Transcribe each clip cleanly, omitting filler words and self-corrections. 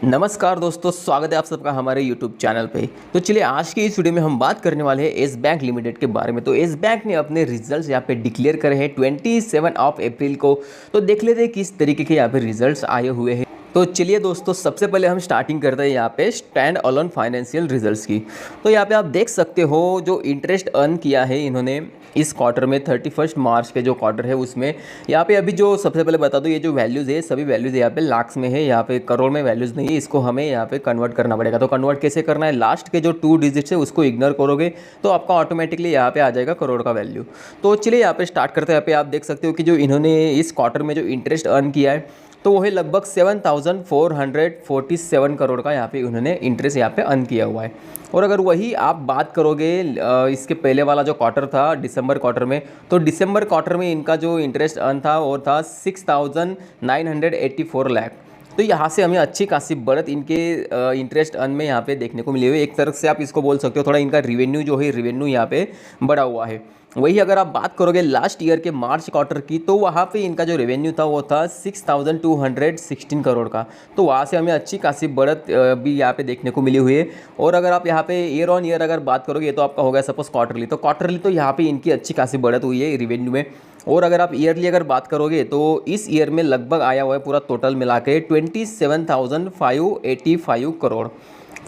नमस्कार दोस्तों, स्वागत है आप सबका हमारे YouTube चैनल पे। तो चलिए आज की इस वीडियो में हम बात करने वाले हैं येस बैंक लिमिटेड के बारे में। तो येस बैंक ने अपने रिजल्ट्स यहाँ पे डिक्लेयर करे हैं 27 ऑफ अप्रैल को। तो देख लेते हैं किस तरीके के यहाँ पे रिजल्ट्स आए हुए हैं। तो चलिए दोस्तों, सबसे पहले हम स्टार्टिंग करते हैं यहाँ पे स्टैंड अलोन फाइनेंशियल रिजल्ट्स की। तो यहाँ पे आप देख सकते हो जो इंटरेस्ट अर्न किया है इन्होंने इस क्वार्टर में 31 मार्च के जो क्वार्टर है उसमें यहाँ पे अभी जो सबसे पहले बता दूँ, ये जो वैल्यूज़ है सभी वैल्यूज़ यहाँ पे लाख्स में है, यहाँ पे करोड़ में वैल्यूज़ नहीं है। इसको हमें यहाँ पे कन्वर्ट करना पड़ेगा। तो कन्वर्ट कैसे करना है, लास्ट के जो 2 डिजिट्स है उसको इग्नोर करोगे तो आपका ऑटोमेटिकली यहाँ पे आ जाएगा करोड़ का वैल्यू। तो चलिए यहाँ पे स्टार्ट करते हैं। यहाँ पे आप देख सकते हो कि जो इन्होंने इस क्वार्टर में जो इंटरेस्ट अर्न किया है तो वो है लगभग 7,447 करोड़ का यहाँ पे उन्होंने इंटरेस्ट यहाँ पे अर्न किया हुआ है। और अगर वही आप बात करोगे इसके पहले वाला जो क्वार्टर था दिसंबर क्वार्टर में, तो दिसंबर क्वार्टर में इनका जो इंटरेस्ट अर्न था वो था 6,984 लाख। तो यहाँ से हमें अच्छी खासी बढ़त इनके इंटरेस्ट अर्न में यहाँ पे देखने को मिली हुई है। एक तरफ से आप इसको बोल सकते हो थोड़ा इनका रिवेन्यू जो है रिवेन्यू यहाँ पे बढ़ा हुआ है। वही अगर आप बात करोगे लास्ट ईयर के मार्च क्वार्टर की, तो वहाँ पे इनका जो रेवेन्यू था वो था 6,216 करोड़ का। तो वहाँ से हमें अच्छी खासी बढ़त भी यहाँ पे देखने को मिली हुई है। और अगर आप यहाँ पे ईयर ऑन ईयर अगर बात करोगे, ये तो आपका हो गया सपोज क्वार्टरली, तो क्वार्टरली तो यहाँ पे इनकी अच्छी खासी बढ़त हुई है रेवेन्यू में। और अगर आप ईयरली अगर बात करोगे तो इस ईयर में लगभग आया हुआ है पूरा टोटल मिला के 27,585 करोड़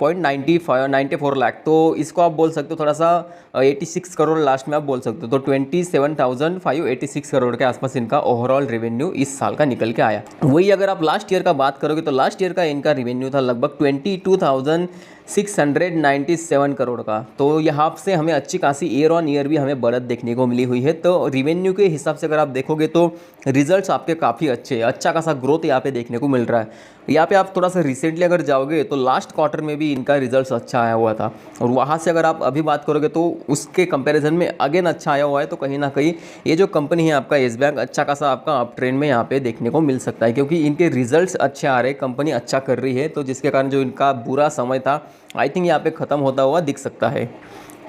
94 लाख। तो इसको आप बोल सकते हो थोड़ा सा 86 करोड़ लास्ट में आप बोल सकते हो। तो 27,586 करोड़ के आसपास इनका ओवरऑल रेवेन्यू इस साल का निकल के आया। वही अगर आप लास्ट ईयर का बात करोगे तो लास्ट ईयर का इनका रेवेन्यू था लगभग 22,697 करोड़ का। तो यहाँ से हमें अच्छी खासी ईयर ऑन ईयर भी हमें बढ़त देखने को मिली हुई है। तो रेवेन्यू के हिसाब से अगर आप देखोगे तो रिजल्ट्स आपके काफ़ी अच्छे हैं, अच्छा खासा ग्रोथ यहाँ पे देखने को मिल रहा है। यहाँ पे आप थोड़ा सा रिसेंटली अगर जाओगे तो लास्ट क्वार्टर में भी इनका रिजल्ट्स अच्छा आया हुआ था, और वहाँ से अगर आप अभी बात करोगे तो उसके कंपैरिजन में अगेन अच्छा आया हुआ है। तो कहीं ना कहीं ये जो कंपनी है आपका येस बैंक, अच्छा खासा आपका अप ट्रेंड में यहाँ पे देखने को मिल सकता है, क्योंकि इनके रिजल्ट्स अच्छे आ रहे हैं, कंपनी अच्छा कर रही है। तो जिसके कारण जो इनका बुरा समय था आई थिंक यहाँ पे ख़त्म होता हुआ दिख सकता है।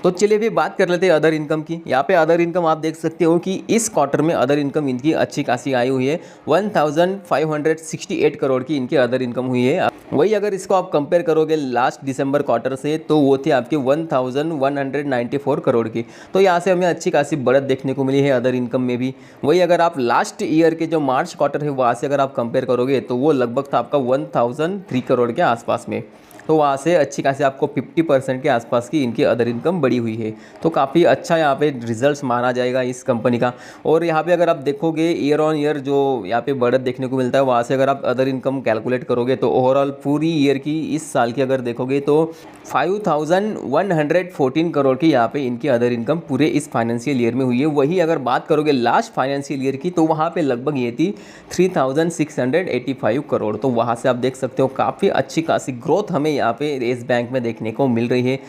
तो चलिए भी बात कर लेते हैं अदर इनकम की। यहाँ पे अदर इनकम आप देख सकते हो कि इस क्वार्टर में अदर इनकम इनकी अच्छी खासी आई हुई है। 1,568 करोड़ की इनकी अदर इनकम हुई है। वही अगर इसको आप कंपेयर करोगे लास्ट दिसंबर क्वार्टर से, तो वो थी आपकी 1,194 करोड़ की। तो यहाँ से हमें अच्छी खासी बढ़त देखने को मिली है अदर इनकम में भी। वही अगर आप लास्ट ईयर के जो मार्च क्वार्टर है वहाँ से अगर आप कंपेयर करोगे तो वो लगभग था आपका 1,003 करोड़ के आसपास में। तो वहाँ से अच्छी खासी आपको 50% के आसपास की इनकी अदर इनकम बढ़ी हुई है। तो काफ़ी अच्छा यहाँ पे रिजल्ट्स माना जाएगा इस कंपनी का। और यहाँ पे अगर आप देखोगे ईयर ऑन ईयर जो यहाँ पे बढ़त देखने को मिलता है, वहाँ से अगर आप अदर इनकम कैलकुलेट करोगे तो ओवरऑल पूरी ईयर की इस साल की अगर देखोगे तो 5,114 करोड़ की यहाँ पे इनकी अदर इनकम पूरे इस फाइनेंशियल ईयर में हुई है। वही अगर बात करोगे लास्ट फाइनेंशियल ईयर की, तो वहाँ पे लगभग ये थी 3,685 करोड़। तो वहाँ से आप देख सकते हो काफ़ी अच्छी खासी ग्रोथ हमें यहाँ पे येस बैंक में देखने को मिल रही है।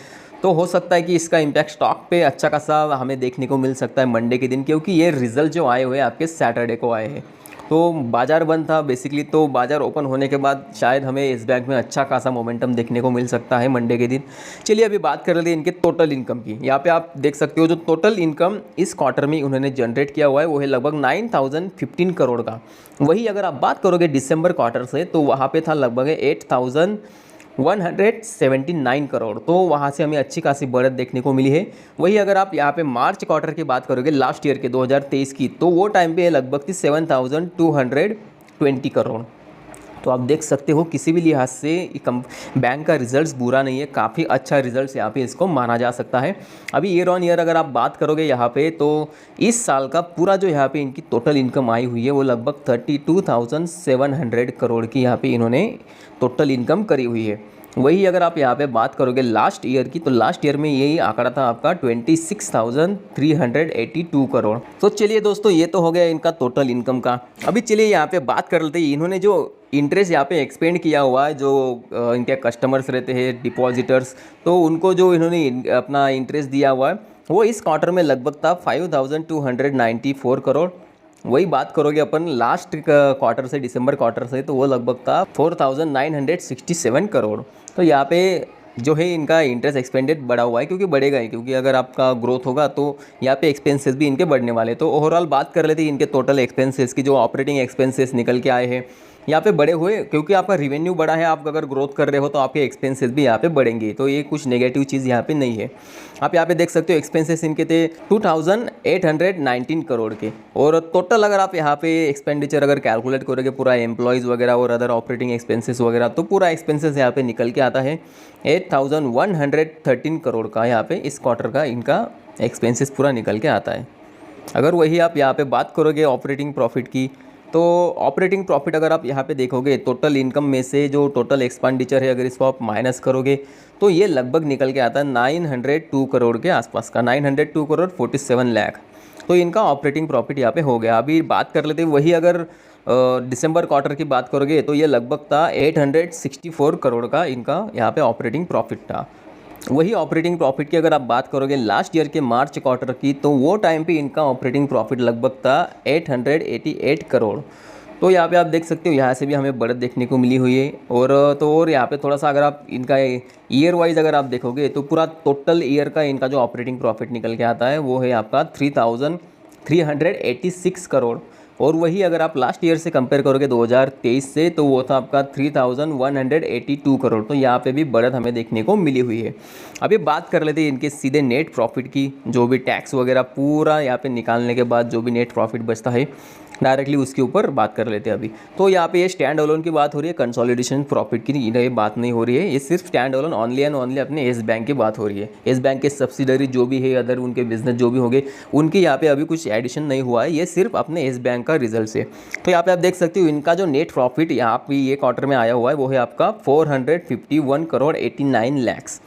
तो हो सकता है कि इसका इम्पैक्ट स्टॉक पे अच्छा खासा हमें देखने को मिल सकता है मंडे के दिन, क्योंकि ये रिजल्ट जो आए हुए आपके सैटरडे को आए हैं। तो बाज़ार बंद था बेसिकली, तो बाज़ार ओपन होने के बाद शायद हमें इस बैंक में अच्छा खासा मोमेंटम देखने को मिल सकता है मंडे के दिन। चलिए अभी बात कर लेते हैं इनके टोटल इनकम की। यहाँ पे आप देख सकते हो जो टोटल इनकम इस क्वार्टर में उन्होंने जनरेट किया हुआ है वो है लगभग 9,015 करोड़ का। वही अगर आप बात करोगे दिसंबर क्वार्टर से, तो वहाँ पे था लगभग 8,179 करोड़। तो वहाँ से हमें अच्छी खासी बढ़त देखने को मिली है। वही अगर आप यहाँ पे मार्च क्वार्टर की बात करोगे लास्ट ईयर के 2023 की, तो वो टाइम पे लगभग थी 7,220 करोड़। तो आप देख सकते हो किसी भी लिहाज से बैंक का रिजल्ट्स बुरा नहीं है, काफ़ी अच्छा रिजल्ट्स यहाँ पे इसको माना जा सकता है। अभी ईयर ऑन ईयर अगर आप बात करोगे यहाँ पे, तो इस साल का पूरा जो यहाँ पे इनकी टोटल इनकम आई हुई है वो लगभग 32,700 करोड़ की यहाँ पे इन्होंने टोटल इनकम करी हुई है। वही अगर आप यहाँ पे बात करोगे लास्ट ईयर की, तो लास्ट ईयर में यही आंकड़ा था आपका 26,382 करोड़। तो चलिए दोस्तों, ये तो हो गया इनका टोटल इनकम का। अभी चलिए यहाँ पे बात कर लेते हैं इन्होंने जो इंटरेस्ट यहाँ पे एक्सपेंड किया हुआ है, जो इनके कस्टमर्स रहते हैं डिपॉजिटर्स, तो उनको जो इन्होंने अपना इंटरेस्ट दिया हुआ है वो इस क्वार्टर में लगभग था 5,294 करोड़। वही बात करोगे अपन लास्ट क्वार्टर से दिसंबर क्वार्टर से, तो वो लगभग था 4,967 करोड़। तो यहाँ पे जो है इनका इंटरेस्ट एक्सपेंडेड बढ़ा हुआ है, क्योंकि बढ़ेगा ही, क्योंकि अगर आपका ग्रोथ होगा तो यहाँ पे एक्सपेंसेस भी इनके बढ़ने वाले। तो ओवरऑल बात कर लेते हैं इनके टोटल एक्सपेंसेस की, जो ऑपरेटिंग एक्सपेंसेस निकल के आए हैं यहाँ पे बड़े हुए, क्योंकि आपका रिवेन्यू बड़ा है, आप अगर ग्रोथ कर रहे हो तो आपके एक्सपेंसेस भी यहाँ पे बढ़ेंगे, तो ये कुछ नेगेटिव चीज़ यहाँ पे नहीं है। आप यहाँ पे देख सकते हो एक्सपेंसेस इनके थे 2819 करोड़ के, और टोटल अगर आप यहाँ पे एक्सपेंडिचर अगर कैलकुलेट करोगे पूरा एम्प्लॉयज़ वगैरह और अदर ऑपरेटिंग एक्सपेंसेस वगैरह, तो पूरा एक्सपेंसेस यहाँ पे निकल के आता है 8113 करोड़ का। यहाँ पे इस क्वार्टर का इनका एक्सपेंसेस पूरा निकल के आता है। अगर वही आप यहाँ पे बात करोगे ऑपरेटिंग प्रॉफिट की, तो ऑपरेटिंग प्रॉफिट अगर आप यहाँ पे देखोगे टोटल इनकम में से जो टोटल एक्सपेंडिचर है अगर इसको आप माइनस करोगे तो ये लगभग निकल के आता है 902 करोड़ के आसपास का, 902 करोड़ 47 लाख। तो इनका ऑपरेटिंग प्रॉफिट यहाँ पे हो गया। अभी बात कर लेते हैं वही अगर दिसंबर क्वार्टर की बात करोगे तो ये लगभग था 864 करोड़ का इनका यहाँ पे ऑपरेटिंग प्रॉफिट था। वही ऑपरेटिंग प्रॉफिट की अगर आप बात करोगे लास्ट ईयर के मार्च क्वार्टर की, तो वो टाइम पे इनका ऑपरेटिंग प्रॉफिट लगभग था 888 करोड़। तो यहाँ पे आप देख सकते हो यहाँ से भी हमें बढ़त देखने को मिली हुई है। और यहाँ पे थोड़ा सा अगर आप इनका ईयर वाइज अगर आप देखोगे तो पूरा टोटल ईयर का इनका जो ऑपरेटिंग प्रॉफिट निकल के आता है वो है आपका 3386 करोड़। और वही अगर आप लास्ट ईयर से कंपेयर करोगे 2023 से, तो वो था आपका 3182 करोड़। तो यहाँ पे भी बढ़त हमें देखने को मिली हुई है। अभी बात कर लेते हैं इनके सीधे नेट प्रॉफिट की, जो भी टैक्स वगैरह पूरा यहाँ पे निकालने के बाद जो भी नेट प्रॉफिट बचता है डायरेक्टली उसके ऊपर बात कर लेते हैं अभी। तो यहाँ पे ये स्टैंड अलोन की बात हो रही है, कंसोलिडेशन प्रॉफिट की ये बात नहीं हो रही है, ये सिर्फ stand alone only and only अपने येस बैंक की बात हो रही है। येस बैंक के सब्सिडरी जो भी है, अदर उनके बिजनेस जो भी होंगे, उनके यहाँ पे अभी कुछ एडिशन नहीं हुआ है, ये सिर्फ अपने येस बैंक का रिजल्ट है। तो यहाँ पे आप देख सकते हो इनका जो नेट प्रॉफिट यहाँ पे ये क्वार्टर में आया हुआ है वो है आपका 451 करोड़ 89 लैक्स।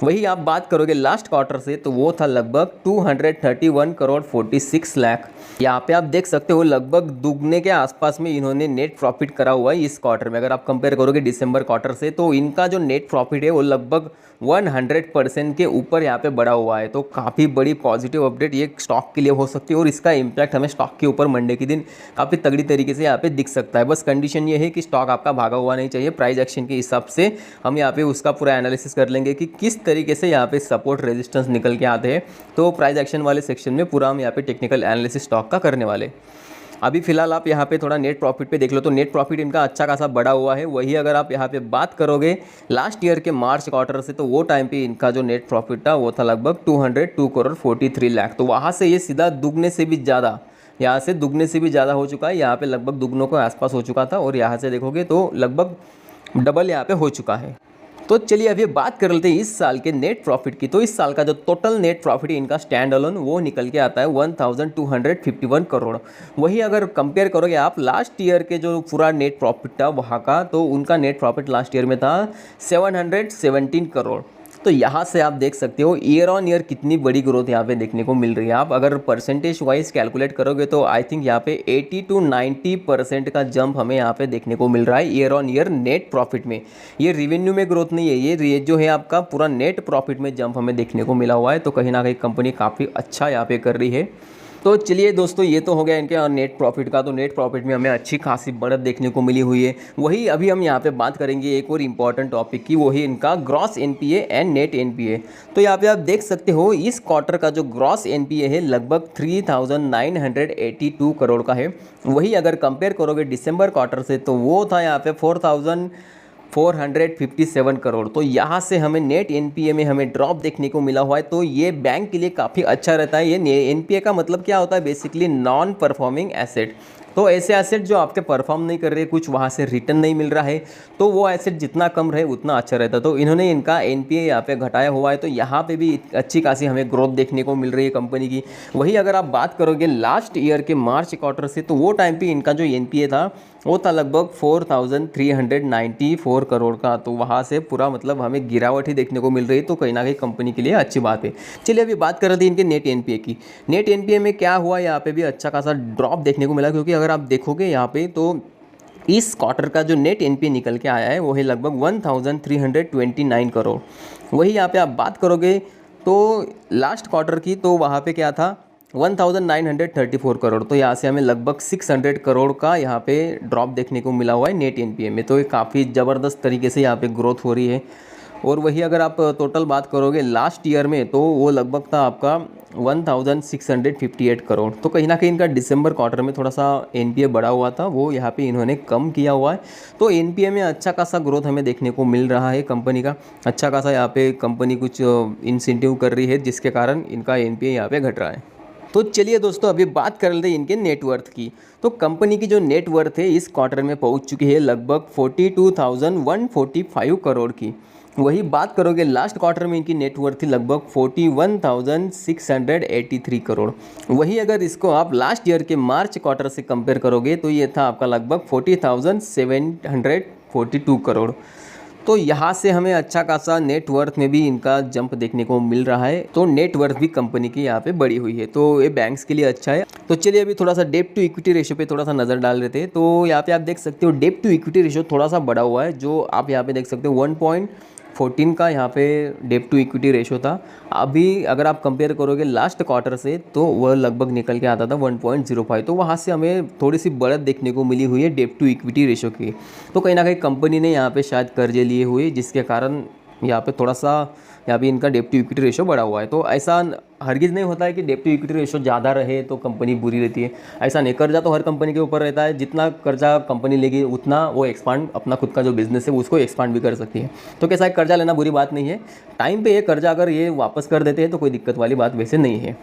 वही आप बात करोगे लास्ट क्वार्टर से तो वो था लगभग 231 करोड़ 46 लाख। यहाँ पे आप देख सकते हो लगभग दुगने के आसपास में इन्होंने नेट प्रॉफिट करा हुआ है इस क्वार्टर में। अगर आप कंपेयर करोगे दिसंबर क्वार्टर से तो इनका जो नेट प्रॉफिट है वो लगभग 100% के ऊपर यहाँ पे बढ़ा हुआ है। तो काफ़ी बड़ी पॉजिटिव अपडेट ये स्टॉक के लिए हो सकती है और इसका इम्पैक्ट हमें स्टॉक के ऊपर मंडे के दिन काफ़ी तगड़ी तरीके से यहाँ पे दिख सकता है। बस कंडीशन ये है कि स्टॉक आपका भागा हुआ नहीं चाहिए। प्राइस एक्शन के हिसाब से हम यहाँ पे उसका पूरा एनालिसिस कर लेंगे कि किस तरीके से यहाँ पे सपोर्ट रेजिस्टेंस निकल के आते हैं। तो प्राइस एक्शन वाले सेक्शन में पूरा हम यहाँ पे टेक्निकल एनालिसिस स्टॉक का करने वाले। अभी फिलहाल आप यहाँ पे थोड़ा नेट प्रॉफिट पे देख लो तो नेट प्रॉफिट इनका अच्छा खासा बढ़ा हुआ है। वही अगर आप यहाँ पे बात करोगे लास्ट ईयर के मार्च क्वार्टर से तो वो टाइम पे इनका जो नेट प्रॉफिट था वो था लगभग 202 करोड़ 43 लाख। तो वहाँ से ये सीधा दुगने से भी ज़्यादा, यहाँ से दुगने से भी ज़्यादा हो चुका है। यहाँ पे लगभग दुगनों के आसपास हो चुका था और यहाँ से देखोगे तो लगभग डबल यहाँ पे हो चुका है। तो चलिए अभी बात कर लेते हैं इस साल के नेट प्रॉफिट की। तो इस साल का जो टोटल नेट प्रॉफिट है इनका स्टैंड अलोन वो निकल के आता है 1251 करोड़। वही अगर कंपेयर करोगे आप लास्ट ईयर के जो पूरा नेट प्रॉफिट था वहाँ का, तो उनका नेट प्रॉफिट लास्ट ईयर में था 717 करोड़। तो यहाँ से आप देख सकते हो ईयर ऑन ईयर कितनी बड़ी ग्रोथ यहाँ पे देखने को मिल रही है। आप अगर परसेंटेज वाइज कैलकुलेट करोगे तो आई थिंक यहाँ पे 80 to 90% का जंप हमें यहाँ पे देखने को मिल रहा है year on year net profit में। ये रेवेन्यू में ग्रोथ नहीं है, ये जो है आपका पूरा नेट प्रॉफिट में जंप हमें देखने को मिला हुआ है। तो कहीं ना कहीं कंपनी काफ़ी अच्छा यहाँ पे कर रही है। तो चलिए दोस्तों ये तो हो गया इनके नेट प्रॉफिट का। तो नेट प्रॉफिट में हमें अच्छी खासी बढ़त देखने को मिली हुई है। वही अभी हम यहाँ पे बात करेंगे एक और इम्पॉर्टेंट टॉपिक की, वही इनका gross NPA and net NPA. तो यहाँ पे आप देख सकते हो इस क्वार्टर का जो ग्रॉस एनपीए है लगभग 3982 करोड़ का है। वही अगर कंपेयर करोगे दिसंबर क्वार्टर से तो वो था यहाँ पे 4457 करोड़। तो यहाँ से हमें नेट एनपीए में हमें ड्रॉप देखने को मिला हुआ है। तो ये बैंक के लिए काफ़ी अच्छा रहता है। ये एनपीए का मतलब क्या होता है, बेसिकली नॉन परफॉर्मिंग एसेट। तो ऐसे एसेट जो आपके परफॉर्म नहीं कर रहे, कुछ वहाँ से रिटर्न नहीं मिल रहा है, तो वो एसेट जितना कम रहे उतना अच्छा रहता है। तो इन्होंने इनका एनपीए यहाँ पे घटाया हुआ है। तो यहाँ पे भी अच्छी खासी हमें ग्रोथ देखने को मिल रही है कंपनी की। वही अगर आप बात करोगे लास्ट ईयर के मार्च क्वार्टर से तो वो टाइम पे इनका जो एनपीए था वो था लगभग 4394 करोड़ का। तो वहाँ से पूरा मतलब हमें गिरावट ही देखने को मिल रही है। तो कहीं ना कहीं कंपनी के लिए अच्छी बात है। चलिए अभी बात कर रहे थे इनके नेट एनपीए की। नेट एनपीए में क्या हुआ, यहाँ पे भी अच्छा खासा ड्रॉप देखने को मिला, क्योंकि अगर आप देखोगे यहाँ पे तो इस क्वार्टर का जो नेट एनपीए निकल के आया है वो है लगभग 1329 करोड़। वही यहाँ पे आप बात करोगे तो लास्ट क्वार्टर की, तो वहाँ पे क्या था 1934 करोड़। तो यहाँ से हमें लगभग 600 करोड़ का यहाँ पे ड्रॉप देखने को मिला हुआ है नेट एनपीए में। तो ये काफ़ी ज़बरदस्त तरीके से यहाँ पे ग्रोथ हो रही है। और वही अगर आप टोटल बात करोगे लास्ट ईयर में तो वो लगभग था आपका 1658 करोड़। तो कहीं ना कहीं इनका दिसंबर क्वार्टर में थोड़ा सा एनपीए बढ़ा हुआ था, वो यहाँ पे इन्होंने कम किया हुआ है। तो एनपीए में अच्छा खासा ग्रोथ हमें देखने को मिल रहा है कंपनी का, अच्छा खासा यहाँ पे कंपनी कुछ इंसेंटिव कर रही है जिसके कारण इनका एनपीए यहाँ पे घट रहा है। तो चलिए दोस्तों अभी बात कर लेते हैं इनके नेटवर्थ की। तो कंपनी की जो नेटवर्थ है इस क्वार्टर में पहुंच चुकी है लगभग 42,145 करोड़ की। वही बात करोगे लास्ट क्वार्टर में इनकी नेटवर्थ थी लगभग 41,683 करोड़। वही अगर इसको आप लास्ट ईयर के मार्च क्वार्टर से कंपेयर करोगे तो ये था आपका लगभग 40,742 करोड़। तो यहाँ से हमें अच्छा खासा नेटवर्थ में भी इनका जंप देखने को मिल रहा है। तो नेटवर्थ भी कंपनी की यहाँ पे बढ़ी हुई है, तो ये बैंक्स के लिए अच्छा है। तो चलिए अभी थोड़ा सा डेट टू इक्विटी रेशियो पे थोड़ा सा नज़र डाल लेते हैं। तो यहाँ पे आप देख सकते हो डेट टू इक्विटी रेशियो थोड़ा सा बढ़ा हुआ है, जो आप यहाँ पे देख सकते हो 1.14 का यहाँ पे डेट टू इक्विटी रेशियो था। अभी अगर आप कंपेयर करोगे लास्ट क्वार्टर से तो वह लगभग निकल के आता था 1.05। तो वहाँ से हमें थोड़ी सी बढ़त देखने को मिली हुई है डेट टू इक्विटी रेशियो की। तो कहीं ना कहीं कंपनी ने यहाँ पे शायद कर्जे लिए हुए जिसके कारण यहाँ पे थोड़ा सा यहाँ पे इनका डेट टू इक्विटी रेशियो बढ़ा हुआ है। तो ऐसा हरगिज़ नहीं होता है कि डेट टू इक्विटी रेशियो ज़्यादा रहे तो कंपनी बुरी रहती है, ऐसा नहीं। कर्जा तो हर कंपनी के ऊपर रहता है, जितना कर्जा कंपनी लेगी उतना वो एक्सपांड अपना खुद का जो बिजनेस है उसको एक्सपांड भी कर सकती है। तो कैसा है, कर्जा लेना बुरी बात नहीं है, टाइम पे ये कर्जा अगर ये वापस कर देते हैं तो कोई दिक्कत वाली बात वैसे नहीं है।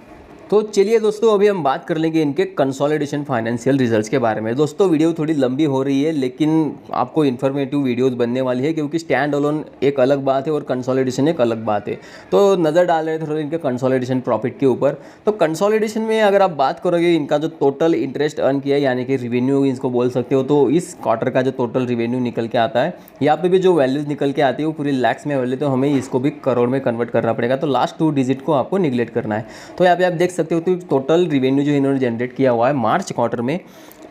तो चलिए दोस्तों अभी हम बात कर लेंगे इनके कंसोलिडेशन फाइनेंशियल रिजल्ट्स के बारे में। दोस्तों वीडियो थोड़ी लंबी हो रही है लेकिन आपको इन्फॉर्मेटिव वीडियोस बनने वाली है, क्योंकि स्टैंड अलोन एक अलग बात है और कंसोलिडेशन एक अलग बात है। तो नज़र डाल रहे थे थोड़ा इनके कंसोलिडेशन प्रॉफिट के ऊपर। तो कंसोलिडेशन में अगर आप बात करोगे इनका जो टोटल इंटरेस्ट अर्न किया है यानी कि रिवेन्यू इसको बोल सकते हो, तो इस क्वार्टर का जो टोटल रिवेन्यू निकल के आता है, यहाँ पे भी जो वैल्यूज़ निकल के आती है वो पूरी लैक्स में वैल्यू, तो हमें इसको भी करोड़ में कन्वर्ट करना पड़ेगा। तो लास्ट 2 डिजिट को आपको निगलेक्ट करना है। तो यहाँ पे आप देख सकते हो तो टोटल रिवेन्यू जो इन्होंने जनरेट किया हुआ है मार्च क्वार्टर में,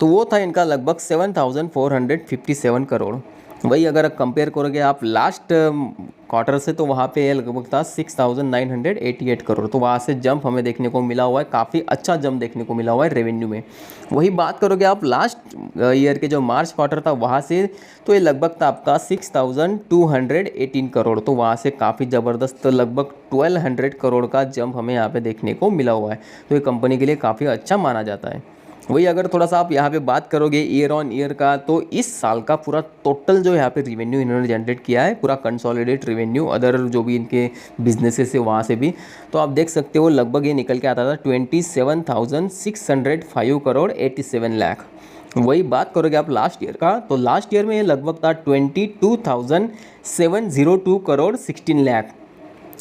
तो वो था इनका लगभग 7,457 करोड़। वही अगर कंपेयर करोगे आप लास्ट क्वार्टर से तो वहाँ पे लगभग था 6,988 करोड़। तो वहाँ से जंप हमें देखने को मिला हुआ है, काफ़ी अच्छा जंप देखने को मिला हुआ है रेवेन्यू में। वही बात करोगे आप लास्ट ईयर के जो मार्च क्वार्टर था वहाँ से, तो ये लगभग था आपका 6,218 करोड़। तो वहाँ से काफ़ी ज़बरदस्त लगभग 1,200 करोड़ का जंप हमें यहाँ पे देखने को मिला हुआ है। तो ये कंपनी के लिए काफ़ी अच्छा माना जाता है। वही अगर थोड़ा सा आप यहाँ पे बात करोगे ईयर ऑन ईयर का, तो इस साल का पूरा टोटल जो यहाँ पे रिवेन्यू इन्होंने जनरेट किया है, पूरा कंसोलिडेट रिवेन्यू अदर जो भी इनके बिजनेसेस है वहाँ से भी, तो आप देख सकते हो लगभग ये निकल के आता था 27,605 करोड़ 87 लाख। वही बात करोगे आप लास्ट ईयर का, तो लास्ट ईयर में ये लगभग था 22,702 करोड़ 16 लाख।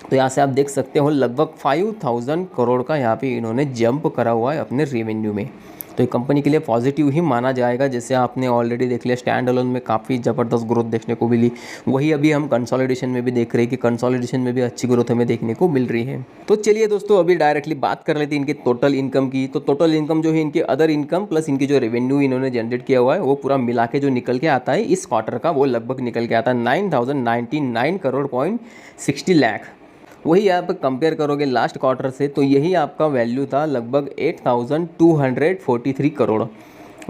तो यहाँ से आप देख सकते हो लगभग 5,000 करोड़ का यहाँ पे इन्होंने जंप करा हुआ है अपने रेवेन्यू में। तो ये कंपनी के लिए पॉजिटिव ही माना जाएगा। जैसे आपने ऑलरेडी देख लिया स्टैंड अलोन में काफ़ी ज़बरदस्त ग्रोथ देखने को मिली, वही अभी हम कंसोलिडेशन में भी देख रहे हैं कि कंसोलिडेशन में भी अच्छी ग्रोथ हमें देखने को मिल रही है। तो चलिए दोस्तों अभी डायरेक्टली बात कर लेते हैं इनके टोटल इनकम की। तो टोटल इनकम जो है इनके अदर इनकम प्लस इनकी जो रेवेन्यू इन्होंने जनरेट किया हुआ है वो पूरा मिला के जो निकल के आता है इस क्वार्टर का, वो लगभग निकल के आता है 9,099 करोड़ 60 लाख। वही आप कंपेयर करोगे लास्ट क्वार्टर से तो यही आपका वैल्यू था लगभग 8,243 करोड़।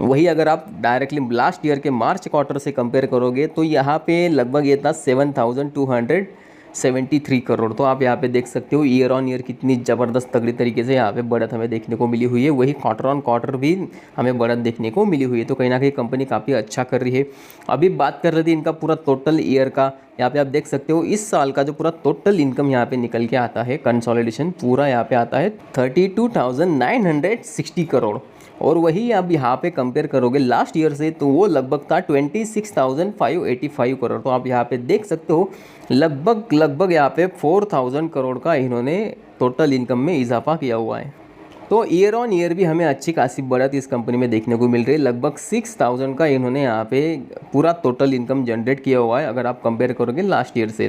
वही अगर आप डायरेक्टली लास्ट ईयर के मार्च क्वार्टर से कंपेयर करोगे तो यहाँ पे लगभग ये था 7,273 करोड़। तो आप यहाँ पे देख सकते हो ईयर ऑन ईयर कितनी ज़बरदस्त तगड़ी तरीके से यहाँ पे बढ़त हमें देखने को मिली हुई है। वही क्वार्टर ऑन क्वार्टर भी हमें बढ़त देखने को मिली हुई है। तो कहीं ना कहीं कंपनी काफ़ी अच्छा कर रही है। अभी बात कर रही थी इनका पूरा टोटल ईयर का, यहाँ पे आप देख सकते हो इस साल का जो पूरा टोटल इनकम यहाँ पे निकल के आता है कंसोलिडेशन पूरा यहाँ पे आता है 32,960 करोड़। और वही आप यहाँ पे कंपेयर करोगे लास्ट ईयर से तो वो लगभग था 26,585 करोड़। तो आप यहाँ पे देख सकते हो लगभग यहाँ पे 4,000 करोड़ का इन्होंने टोटल इनकम में इजाफा किया हुआ है। तो ईयर ऑन ईयर भी हमें अच्छी खासी बढ़त इस कंपनी में देखने को मिल रही है। लगभग 6,000 का इन्होंने यहाँ पे पूरा टोटल इनकम जनरेट किया हुआ है अगर आप कंपेयर करोगे लास्ट ईयर से।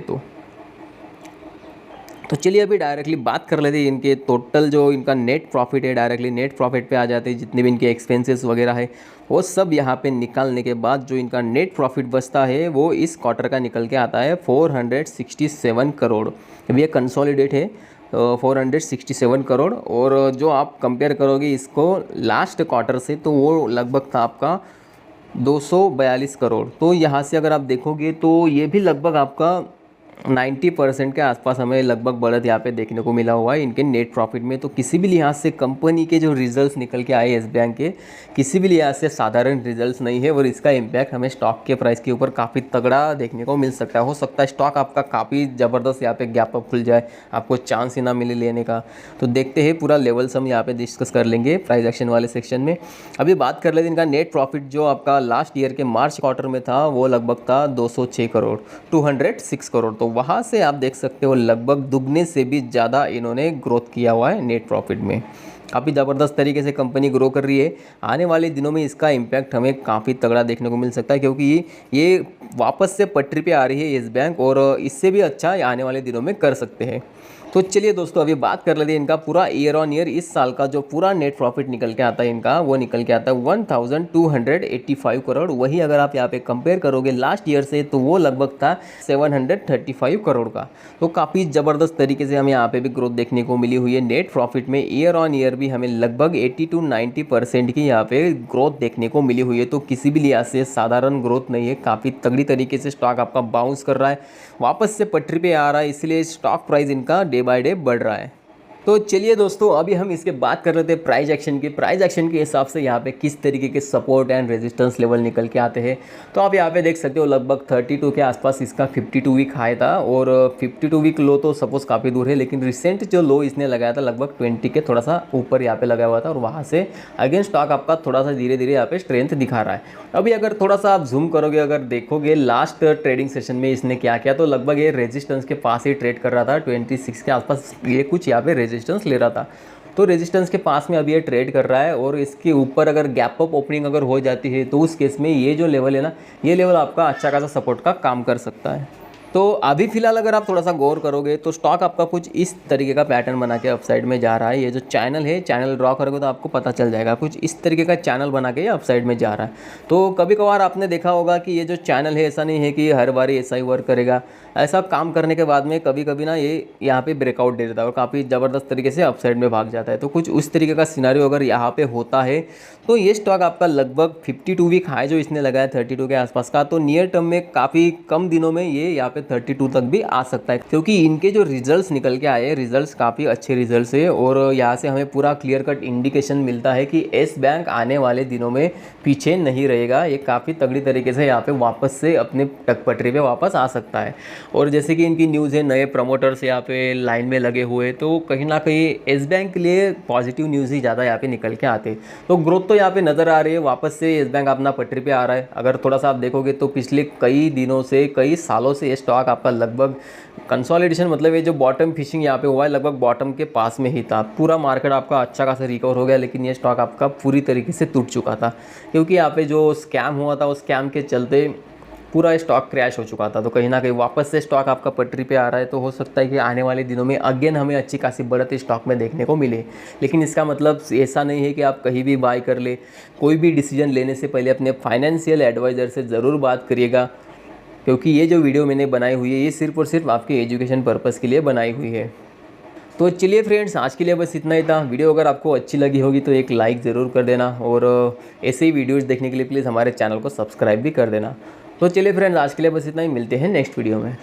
तो चलिए अभी डायरेक्टली बात कर लेते हैं इनके टोटल जो इनका नेट प्रॉफिट है। डायरेक्टली नेट प्रॉफिट पे आ जाते हैं, जितने भी इनके एक्सपेंसेस वगैरह है वो सब यहाँ पे निकालने के बाद जो इनका नेट प्रॉफिट बचता है वो इस क्वार्टर का निकल के आता है 467 करोड़। अभी ये कंसोलिडेट है 467 करोड़। और जो आप कंपेयर करोगे इसको लास्ट क्वार्टर से तो वो लगभग था आपका 242 करोड़। तो यहाँ से अगर आप देखोगे तो ये भी लगभग आपका 90% के आसपास हमें लगभग बढ़त यहाँ पे देखने को मिला हुआ है इनके नेट प्रॉफिट में। तो किसी भी लिहाज से कंपनी के जो रिजल्ट्स निकल के आए येस बैंक के, किसी भी लिहाज से साधारण रिजल्ट्स नहीं है और इसका इम्पैक्ट हमें स्टॉक के प्राइस के ऊपर काफ़ी तगड़ा देखने को मिल सकता है। हो सकता है स्टॉक आपका काफ़ी ज़बरदस्त यहाँ पे गैप अप खुल जाए, आपको चांस ही ना मिले लेने का। तो देखते हैं, पूरा लेवल्स हम यहाँ पे डिस्कस कर लेंगे प्राइस एक्शन वाले सेक्शन में। अभी बात कर लेते हैं इनका नेट प्रॉफिट जो आपका लास्ट ईयर के मार्च क्वार्टर में था, वो लगभग था 206 करोड़, 206 करोड़। तो वहाँ से आप देख सकते हो लगभग दुगने से भी ज़्यादा इन्होंने ग्रोथ किया हुआ है नेट प्रॉफिट में। काफ़ी ज़बरदस्त तरीके से कंपनी ग्रो कर रही है। आने वाले दिनों में इसका इम्पैक्ट हमें काफ़ी तगड़ा देखने को मिल सकता है, क्योंकि ये वापस से पटरी पे आ रही है येस बैंक, और इससे भी अच्छा आने वाले दिनों में कर सकते हैं। तो चलिए दोस्तों, अभी बात कर लेते हैं इनका पूरा ईयर ऑन ईयर इस साल का जो पूरा नेट प्रॉफिट निकल के आता है इनका, वो निकल के आता है 1285 करोड़। वही अगर आप यहाँ पे कंपेयर करोगे लास्ट ईयर से, तो वो लगभग था 735 करोड़ का। तो काफ़ी ज़बरदस्त तरीके से हमें यहाँ पे भी ग्रोथ देखने को मिली हुई है नेट प्रॉफिट में। ईयर ऑन ईयर भी हमें लगभग 80 to 90% की यहाँ पे ग्रोथ देखने को मिली हुई है। तो किसी भी लिहाज से साधारण ग्रोथ नहीं है, काफ़ी तगड़ी तरीके से स्टॉक आपका बाउंस कर रहा है, वापस से पटरी पे आ रहा है, इसलिए स्टॉक प्राइस इनका डे बाय डे बढ़ रहा है। तो चलिए दोस्तों, अभी हम इसके बात कर लेते हैं प्राइस एक्शन की। प्राइस एक्शन के हिसाब से यहाँ पे किस तरीके के सपोर्ट एंड रेजिस्टेंस लेवल निकल के आते हैं। तो आप यहाँ पे देख सकते हो लगभग 32 के आसपास इसका 52 वीक हाई था, और 52 वीक लो तो सपोज काफ़ी दूर है, लेकिन रिसेंट जो लो इसने लगाया था लगभग 20 के थोड़ा सा ऊपर यहाँ पे लगाया हुआ था, और वहाँ से अगेन स्टॉक आपका थोड़ा सा धीरे धीरे यहाँ पे स्ट्रेंथ दिखा रहा है। अभी अगर थोड़ा सा आप जूम करोगे, अगर देखोगे लास्ट ट्रेडिंग सेशन में इसने क्या किया, तो लगभग ये रेजिस्टेंस के पास ही ट्रेड कर रहा था, 26 के आसपास ये कुछ यहाँ पे रेजिस्टेंस ले रहा था। तो रेजिस्टेंस के पास में अभी ये ट्रेड कर रहा है, और इसके ऊपर अगर गैप अप ओपनिंग अगर हो जाती है, तो उस केस में ये जो लेवल है ना, ये लेवल आपका अच्छा खासा सपोर्ट का काम कर सकता है। तो अभी फिलहाल अगर आप थोड़ा सा गौर करोगे, तो स्टॉक आपका कुछ इस तरीके का पैटर्न बना के अपसाइड में जा रहा है। ये जो चैनल है, चैनल ड्रॉ करोगे तो आपको पता चल जाएगा, कुछ इस तरीके का चैनल बना के ये अपसाइड में जा रहा है। तो कभी कभार आपने देखा होगा कि ये जो चैनल है, ऐसा नहीं है कि हर बार ऐसा ही वर्क करेगा। ऐसा काम करने के बाद में कभी कभी ना ये यहाँ पे ब्रेकआउट दे देता है और काफ़ी ज़बरदस्त तरीके से अपसाइड में भाग जाता है। तो कुछ उस तरीके का सिनारियो अगर यहाँ पे होता है, तो ये स्टॉक आपका लगभग 52 वीक हाई जो इसने लगाया 32 के आसपास का, तो नियर टर्म में काफ़ी कम दिनों में ये यहाँ पे 32 तक भी आ सकता है, क्योंकि इनके जो रिजल्ट्स निकल के आए, रिजल्ट्स काफ़ी अच्छे रिजल्ट्स है, और यहाँ से हमें पूरा क्लियर कट इंडिकेशन मिलता है कि येस बैंक आने वाले दिनों में पीछे नहीं रहेगा। ये काफ़ी तगड़ी तरीके से यहाँ पे वापस से अपने पटरी पे वापस आ सकता है। और जैसे कि इनकी न्यूज़ है, नए प्रमोटर्स यहाँ पे लाइन में लगे हुए, तो कहीं ना कहीं येस बैंक के लिए पॉजिटिव न्यूज़ ही ज़्यादा यहाँ पे निकल के आते। तो ग्रोथ तो यहाँ पे नज़र आ रही है, वापस से येस बैंक अपना पटरी पे आ रहा है। अगर थोड़ा सा आप देखोगे तो पिछले कई दिनों से, कई सालों से ये स्टॉक आपका लगभग कंसोलिडेशन, मतलब ये जो बॉटम फिशिंग यहाँ पे हुआ है, लगभग बॉटम के पास में ही था। पूरा मार्केट आपका अच्छा खासा रिकवर हो गया, लेकिन ये स्टॉक आपका पूरी तरीके से टूट चुका था, क्योंकि यहाँ पे जो स्कैम हुआ था, उस स्कैम के चलते पूरा स्टॉक क्रैश हो चुका था। तो कहीं ना कहीं वापस से स्टॉक आपका पटरी पे आ रहा है। तो हो सकता है कि आने वाले दिनों में अगेन हमें अच्छी खासी बढ़त स्टॉक में देखने को मिले, लेकिन इसका मतलब ऐसा नहीं है कि आप कहीं भी बाय कर ले। कोई भी डिसीजन लेने से पहले अपने फाइनेंशियल एडवाइज़र से ज़रूर बात करिएगा, क्योंकि ये जो वीडियो मैंने बनाई हुई है, ये सिर्फ और सिर्फ आपके एजुकेशन पर्पज़ के लिए बनाई हुई है। तो चलिए फ्रेंड्स, आज के लिए बस इतना ही था। वीडियो अगर आपको अच्छी लगी होगी तो एक लाइक ज़रूर कर देना, और ऐसे ही वीडियोज़ देखने के लिए प्लीज़ हमारे चैनल को सब्सक्राइब भी कर देना। तो चलिए फ्रेंड्स, आज के लिए बस इतना ही, मिलते हैं नेक्स्ट वीडियो में।